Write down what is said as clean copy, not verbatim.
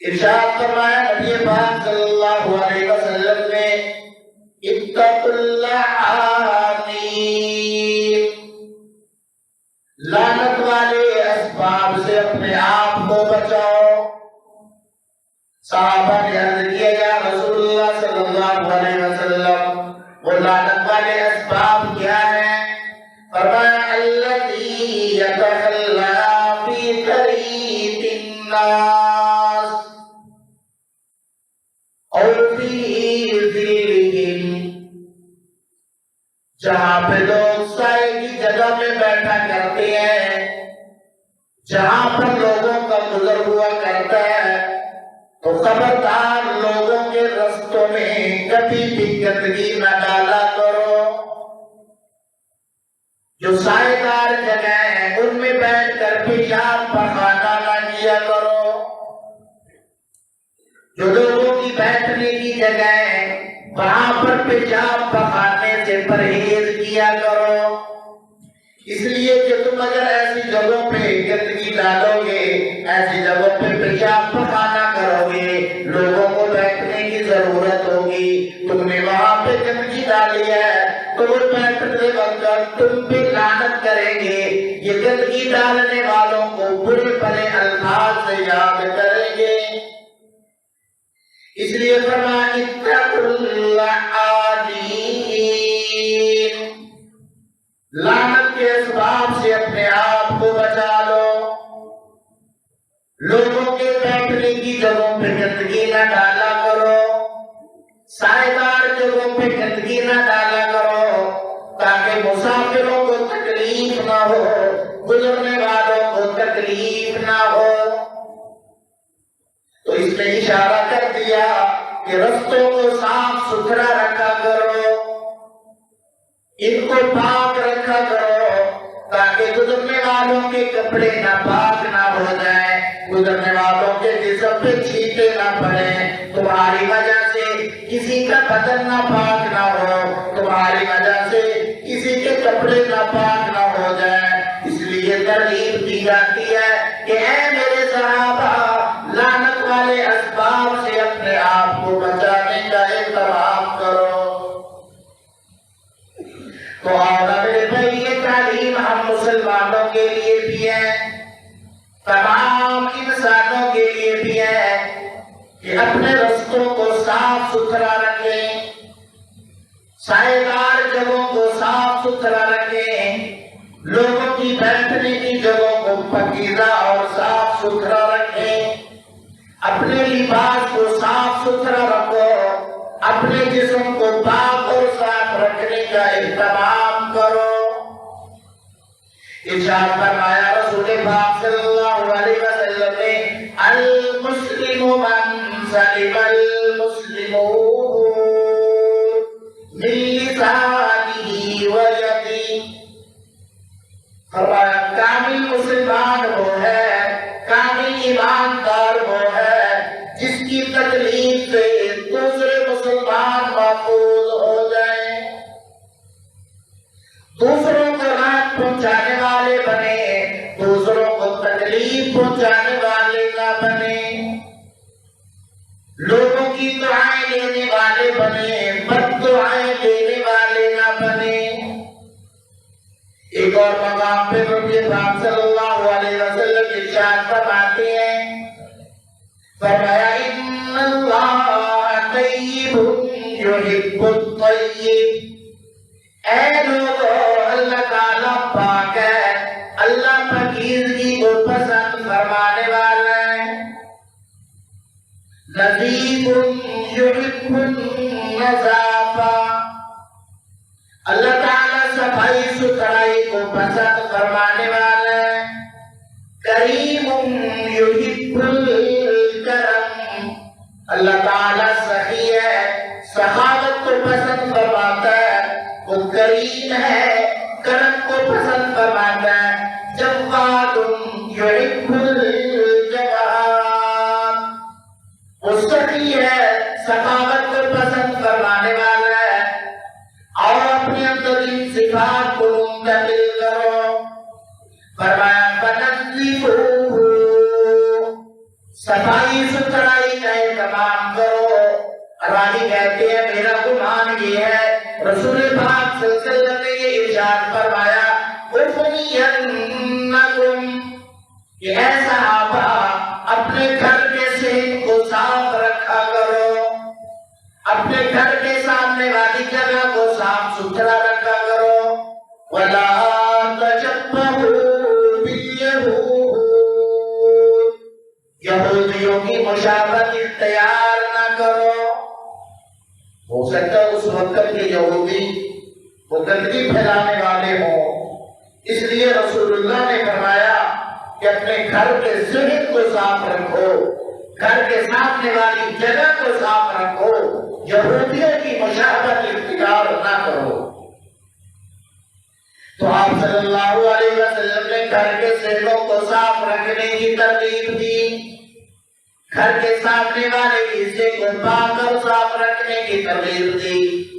ارشاد فرمایا نبی پاک صلی اللہ علیہ وسلم نے اتقوا اللعانین، لعنت والے اسباب سے اپنے آپ کو بچاؤ۔ صحابہ نے عرض کیا یا رسول اللہ صلی اللہ علیہ وسلم وہ لعنت والے اسباب کیا ہیں؟ فرمایا الذی یتخلا فی طریق الناس اور فی ذلہم، جہاں پہ لوگ سائے کی جگہ میں بیٹھا کرتے ہیں، جہاں پر لوگوں کا گزر ہوا کرتا ہے، تو خبردار لوگوں کے رستوں میں کبھی بھی گندگی نہ ڈالا کرو۔ جو سائے دار جگہ ہیں ان میں بیٹھ کر پیشاب پخانا نہ کیا کرو۔ جو لوگوں کی بیٹھنے کی جگہ ہے وہاں پر پیشاب پخانے سے پرہیز کیا کرو، اس لیے کہ تم اگر ایسی جگہوں پہ گندگی ڈالو گے، ایسی جگہوں پہ پیشاب پخانا کرو گے، لوگوں کو بیٹھنے کی ضرورت ہوگی، تم نے وہاں پہ گندگی ڈالی ہے تو وہ بیٹھنے وقت تم پہ لعنت کریں گے، یہ گندگی ڈالنے والوں کو برے بھلے الفاظ سے یاد کریں گے۔ اس لیے فرمایا اتقوا اللعانین، لعنت کے اسباب سے اپنے آپ کو بچا لو۔ لوگوں کے بیٹھنے کی جگہوں پہ گندگی نہ ڈالا کرو، سائے دار جگہوں پہ گندگی نہ ڈالا کرو، تاکہ مسافروں کو تکلیف نہ ہو، گزرنے والوں کو تکلیف نہ ہو۔ تو اس نے اشارہ کر دیا کہ رستوں کو صاف ستھرا رکھا کرو، ان کو پاک رکھا کرو، تاکہ گزرنے والوں کے کپڑے ناپاک نہ ہو جائیں، گزرنے والوں کے جسم پہ چھینٹے نہ پڑیں، تمہاری وجہ سے کسی کا بدن ناپاک نہ ہو، تمہاری وجہ سے کسی کے کپڑے ناپاک نہ ہو جائیں۔ اس لیے ترغیب دی جاتی ہے کہ اے میرے صحابہ، لعنت والے اسباب سے اپنے آپ کو بچانے کا اہتمام کرو۔ تو اور میرے بھائی یہ تعلیم ہم مسلمانوں کے لیے بھی ہے، تمام انسانوں کے لیے بھی ہے کہ اپنے رستوں کو صاف ستھرا رکھیں، سائے دار جگہوں کو صاف ستھرا رکھیں، لوگوں کی بیٹھنے کی جگہوں کو پاکیزہ اور صاف ستھرا رکھیں، اپنے لباس کو صاف ستھرا رکھو، اپنے جسم کو پاک اور صاف رکھنے کا اہتمام کرو۔ ارشاد فرمایا رسول پاک صلی اللہ علیہ وسلم نے المسلم من سلم المسلمون من لسانه ويده، فرمایا کامل مسلمان وہ ہے، کامل ایماندار وہ ہے جس کی تکلیف سے دوسرے مسلمان محفوظ ہو جائیں، دوسروں کو راحت پہنچانے والے بنے، دوسروں کو تکلیف پہنچانے والے نہ بنے، لوگوں کی دعائیں لینے والے بنے، بد دعائیں لینے والے نہ بنے۔ ایک اور مقام پہ نبی پاک صلی اللہ علیہ وسلم ارشاد فرماتے ہیں، فرمایا ان اللہ طیب یحب الطیب، اے لوگو اللہ تعالیٰ پاک ہے، اللہ پاکیزگی کو پسند فرمانے والا ہے۔ نظیف یحب النظافہ، اللہ تعالیٰ صفائی ستھرائی کو پسند فرمانے والا ہے۔ کریم یحب الکرم، اللہ تعالیٰ سخی ہے، سخاوت کو پسند فرماتا ہے، وہ کریم ہے، کرم کو پسند فرماتا ہے۔ جواد یحب الجواد، وہ سخی ہے، سخاوت کو پسند فرمانے والا ہے۔ اور اپنے اندر ان صفات کو منتقل کرو، فرمایا فنظفوہ، صفائی ستھرائی کا اہتمام کرو۔ راوی کہتے ہیں میرا گمان یہ ہے رسول پاک صلی اللہ علیہ وسلم نے یہ ارشاد فرمایا اُفْنِيَنَّكُمْ کہ اے صحابہ اپنے گھر کے صحن کو صاف رکھا کرو، اپنے گھر کے سامنے والی جگہ کو صاف ستھرا رکھا کرو۔ وَلَا تَشَبَّهُوا بِالْيَهُودِ یہودیوں کی مشابہت اختیار نہ کرو۔ ہو سکتا ہے اس وقت کے یہودی وہ گندگی پھیلانے والے ہوں، اس لیے رسول اللہ نے فرمایا کہ اپنے گھر کے صحن کو صاف رکھو، گھر کے سامنے والی جگہ کو صاف رکھو، یہودیوں کی مشابہت اختیار نہ کرو۔ تو آپ صلی اللہ علیہ وسلم نے گھر کے صحنوں کو صاف رکھنے کی ترغیب دی، گھر کے سامنے والے حصے کو پاک اور صاف رکھنے کی ترغیب دی۔